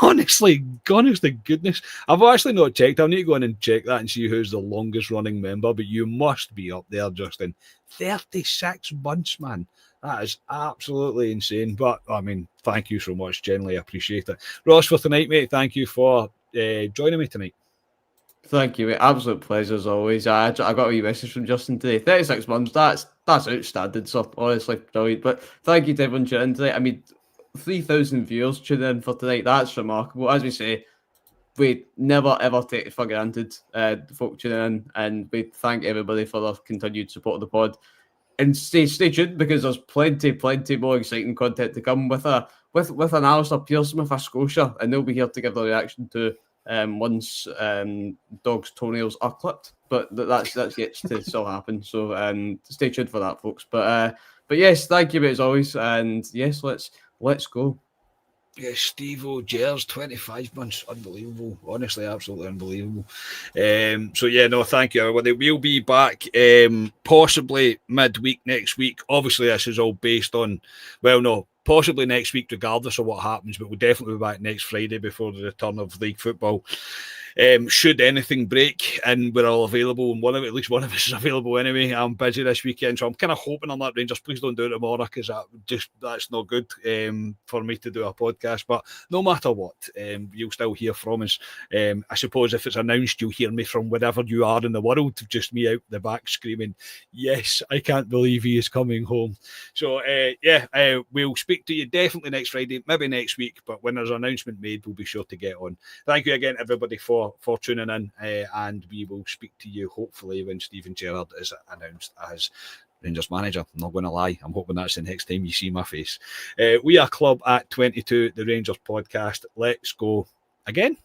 Honestly, honest to goodness, I've actually not checked. I'll need to go in and check that and see who's the longest running member, but you must be up there, Justin. 36 months, man. That is absolutely insane. But I mean, thank you so much. Generally appreciate it. Ross, for tonight, mate, thank you for joining me tonight. Thank you, mate. Absolute pleasure as always. I got a wee message from Justin today. 36 months, that's outstanding, so honestly, brilliant. But thank you to everyone tuning in tonight. I mean, 3,000 viewers tuning in for tonight. That's remarkable. As we say, we never ever take it for granted, the folk tuning in, and we thank everybody for their continued support of the pod. And stay tuned, because there's plenty more exciting content to come with an Alistair Pearson with a Scotia, and they'll be here to give their reaction to once Dog's toenails are clipped. But that's yet to still happen. So stay tuned for that, folks. But yes, thank you as always, and yes, let's go. Yeah, Steve O'Gers, 25 months, unbelievable. Honestly, absolutely unbelievable. So yeah, no, thank you, everybody. We'll be back possibly midweek next week. Obviously, this is all based on, well, no, possibly next week, regardless of what happens, but we'll definitely be back next Friday before the return of league football. Should anything break and we're all available, and at least one of us is available anyway. I'm busy this weekend, so I'm kind of hoping on that, Rangers. Please don't do it tomorrow, because that's not good for me to do a podcast. But no matter what, you'll still hear from us. I suppose if it's announced, you'll hear me from wherever you are in the world, just me out the back screaming, "Yes, I can't believe he is coming home." So we'll speak to you definitely next Friday, maybe next week, but when there's an announcement made, we'll be sure to get on. Thank you again, everybody, for tuning in, and we will speak to you hopefully when Steven Gerrard is announced as Rangers manager. I'm not going to lie, I'm hoping that's the next time you see my face. We are Club at 22, the Rangers podcast. Let's go again.